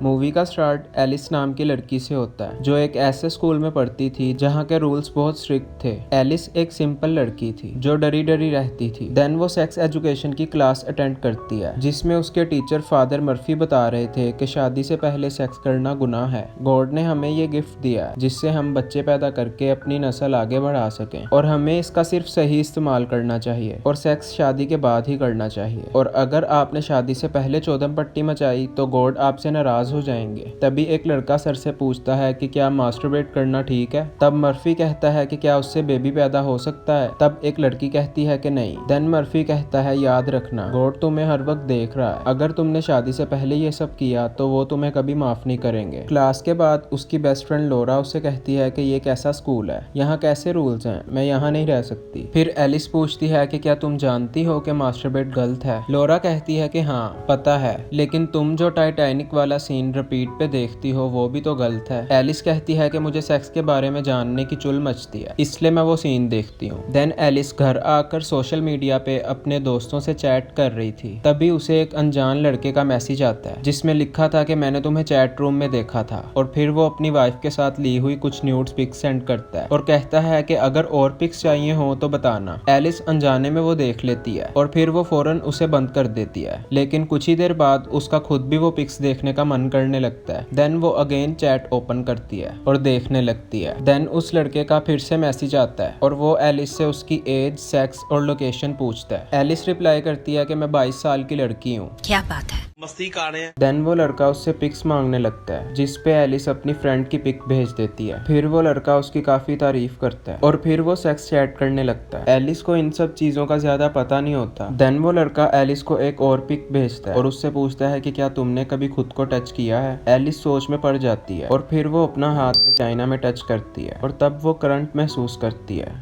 Movie का start Alice नाम की लड़की से होता है जो एक ऐसे स्कूल में पढ़ती थी जहाँ के रूल्स बहुत स्ट्रिक्ट थे। एलिस एक सिंपल लड़की थी जो डरी डरी रहती थी। देन वो सेक्स एजुकेशन की क्लास अटेंड करती है जिसमें उसके टीचर फादर मर्फी बता रहे थे कि शादी से पहले सेक्स करना गुनाह है। गॉड ने हमें ये गिफ्ट दिया है जिससे हम बच्चे पैदा करके अपनी नस्ल आगे बढ़ा सकें और हमें इसका सिर्फ सही इस्तेमाल करना चाहिए और सेक्स शादी के बाद ही करना चाहिए। और अगर आपने शादी से पहले चौदम पट्टी मचाई तो गॉड आपसे नाराज हो जाएंगे। तभी एक लड़का सर से पूछता है कि क्या मास्टरबेट करना ठीक है। तब मर्फी कहता है कि क्या उससे बेबी पैदा हो सकता है। तब एक लड़की कहती है कि नहीं। देन मर्फी कहता है याद रखना गॉड तुम्हें हर वक्त देख रहा है। अगर तुमने शादी से पहले ये सब किया तो वो तुम्हें कभी माफ नहीं करेंगे। क्लास के बाद उसकी बेस्ट फ्रेंड लोरा उससे कहती है कि ये कैसा स्कूल है, यहाँ कैसे रूल्स हैं, मैं यहाँ नहीं रह सकती। फिर एलिस पूछती है कि क्या तुम जानती हो कि मास्टरबेट गलत है। लोरा कहती है कि हाँ पता है, लेकिन तुम जो टाइटैनिक वाला सीन रिपीट पे देखती हो वो भी तो गलत है। एलिस कहती है कि मुझे सेक्स के बारे में जानने की चुल मचती है इसलिए मैं वो सीन देखती हूँ। देन एलिस घर आकर सोशल मीडिया पे अपने दोस्तों से चैट कर रही थी। तभी उसे एक अनजान लड़के का मैसेज आता है जिसमें लिखा था कि मैंने तुम्हें चैट रूम में देखा था। और फिर वो अपनी वाइफ के साथ ली हुई कुछ न्यूड्स पिक्स सेंड करता है और कहता है कि अगर और पिक्स चाहिए हो तो बताना। एलिस अनजाने में वो देख लेती है और फिर वो फौरन उसे बंद कर देती है, लेकिन कुछ ही देर बाद उसका खुद भी वो पिक्स देखने का मन करने लगता है। देन वो अगेन चैट ओपन करती है और देखने लगती है। देन उस लड़के का फिर से मैसेज आता है और वो एलिस से उसकी एज, सेक्स और लोकेशन पूछता है। एलिस रिप्लाई करती है कि मैं 22 साल की लड़की हूँ। क्या बात है, मस्ती कर रहे हैं। देन वो लड़का उससे पिक्स मांगने लगता है जिस पे एलिस अपनी फ्रेंड की पिक भेज देती है। फिर वो लड़का उसकी काफी तारीफ करता है और फिर वो सेक्स चैट करने लगता है। एलिस को इन सब चीजों का ज्यादा पता नहीं होता। देन वो लड़का एलिस को एक और पिक भेजता है और उससे पूछता है कि क्या तुमने कभी खुद को टच किया है। एलिस सोच में पड़ जाती है और फिर वो अपना हाथ वेजाइना में टच करती है और तब वो करंट महसूस करती है।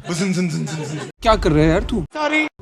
क्या कर रहे हैं यार तू?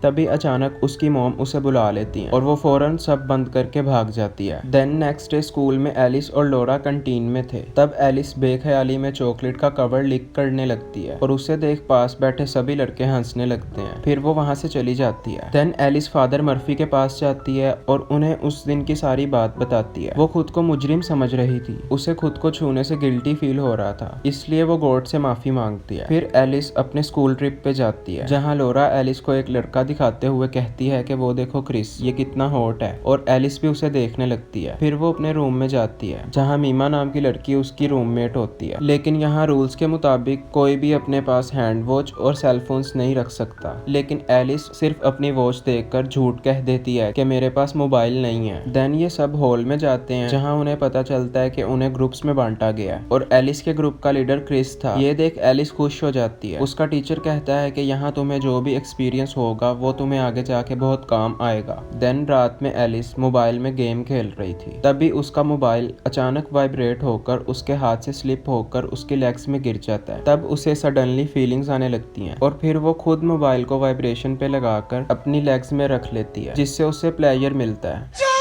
तभी अचानक उसकी मॉम उसे बुला लेती है और वो फौरन सब बंद करके भाग जाती है। देन नेक्स्ट डे स्कूल में एलिस और लोरा कैंटीन में थे। तब एलिस बेख्याली में चॉकलेट का कवर लीक करने लगती है और उसे देख पास बैठे सभी लड़के हंसने लगते हैं। फिर वो वहाँ से चली जाती है। देन एलिस फादर मर्फी के पास जाती है और उन्हें उस दिन की सारी बात बताती है। वो खुद को मुजरिम समझ रही थी, उसे खुद को छूने से गिल्टी फील हो रहा था, इसलिए वो गॉड से माफी मांगती है। फिर एलिस अपने स्कूल ट्रिप पे जाती है जहाँ लोरा एलिस को एक लड़का दिखाते हुए कहती है कि वो देखो क्रिस, ये कितना हॉट है। और एलिस भी उसे देखने लगती है। फिर वो अपने रूम में जाती है जहाँ मीमा नाम की लड़की उसकी रूममेट होती है। लेकिन यहाँ रूल्स के मुताबिक कोई भी अपने पास हैंड वॉच और सेल फोन्स नहीं रख सकता। लेकिन एलिस सिर्फ अपनी वॉच देखकर झूठ कह देती है कि मेरे पास मोबाइल नहीं है। देन ये सब हॉल में जाते हैं जहाँ उन्हें पता चलता है कि उन्हें ग्रुप्स में बांटा गया और एलिस के ग्रुप का लीडर क्रिस था। ये देख एलिस खुश हो जाती है। उसका टीचर कहता है कि यहाँ तुम्हें जो भी एक्सपीरियंस होगा वो तुम्हें आगे जाके बहुत काम आएगा। देन रात में एलिस मोबाइल में गेम खेल रही थी। तभी उसका मोबाइल अचानक वाइब्रेट होकर उसके हाथ से स्लिप होकर उसके लेग्स में गिर जाता है। तब उसे सडनली फीलिंग्स आने लगती हैं और फिर वो खुद मोबाइल को वाइब्रेशन पे लगाकर अपनी लेग्स में रख लेती है जिससे उसे प्लेजर मिलता है।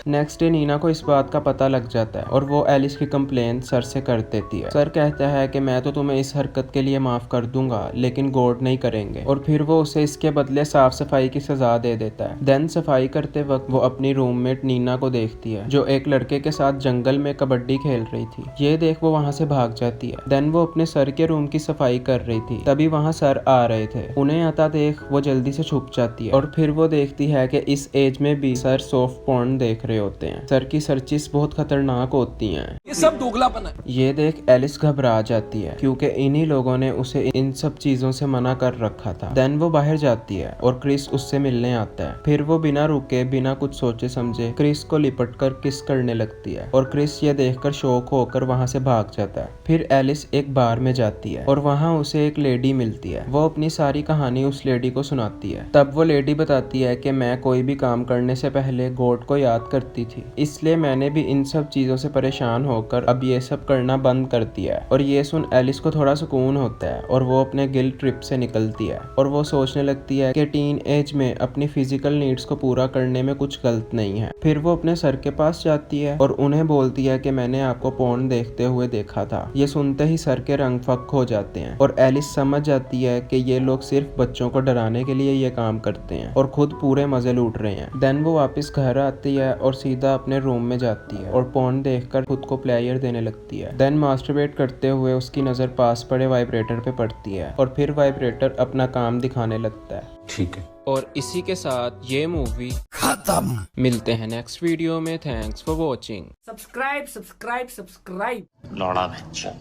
नेक्स्ट डे नीना को इस बात का पता लग जाता है और वो एलिस की कंप्लेन सर से कर देती है। सर कहता है कि मैं तो तुम्हें इस हरकत के लिए माफ कर दूंगा लेकिन गॉड नहीं करेंगे और फिर वो उसे इसके बदले साफ सफाई की सजा दे देता है। देन सफाई करते वक्त वो अपनी रूममेट नीना को देखती है जो एक लड़के के साथ जंगल में कबड्डी खेल रही थी। ये देख वो वहाँ से भाग जाती है। देन वो अपने सर के रूम की सफाई कर रही थी। तभी वहाँ सर आ रहे थे। उन्हें आता देख वो जल्दी से छुप जाती है और फिर वो देखती है कि इस एज में भी सर सॉफ्ट पॉर्न देख रहे होते हैं। सर की सर्चिस बहुत खतरनाक होती हैं। ये सब दोगलापन है। ये देख एलिस घबरा जाती है क्योंकि इन्हीं लोगों ने उसे इन सब चीजों से मना कर रखा था। देन वो बाहर जाती है और क्रिस उससे मिलने आता है। फिर वो बिना रुके बिना कुछ सोचे समझे क्रिस को लिपट कर किस करने लगती है और क्रिस ये देखकर शॉक होकर वहाँ से भाग जाता है। फिर एलिस एक बार में जाती है और वहाँ उसे एक लेडी मिलती है। वो अपनी सारी कहानी उस लेडी को सुनाती है। तब वो लेडी बताती है कि मैं कोई भी काम करने से पहले गॉड को याद करती थी, इसलिए मैंने भी इन सब चीजों से परेशान होकर अब ये सब करना बंद कर दिया है। और ये सुन एलिस को थोड़ा सुकून होता है और वो अपने गिल्ट ट्रिप से निकलती है और वो सोचने लगती है कि टीन एज में अपनी फिजिकल नीड्स को पूरा करने में कुछ गलत नहीं है। फिर वो अपने सर के पास जाती है और उन्हें बोलती है कि मैंने आपको पोर्न देखते हुए देखा था। ये सुनते ही सर के रंग फक हो जाते हैं और एलिस समझ जाती है कि ये लोग सिर्फ बच्चों को डराने के लिए ये काम करते हैं और खुद पूरे मजे लूट रहे हैं। देन वो वापस घर आती है और और सीधा अपने रूम में जाती है और पोर्न देखकर खुद को प्लेयर देने लगती है। देन मास्टरबेट करते हुए उसकी नज़र पास पड़े वाइब्रेटर पे पड़ती है और फिर वाइब्रेटर अपना काम दिखाने लगता है। ठीक है। और इसी के साथ ये मूवी खत्म। मिलते हैं नेक्स्ट वीडियो में। Thanks for watching. Subscribe subscribe subscribe. लौड़ा बच्चा।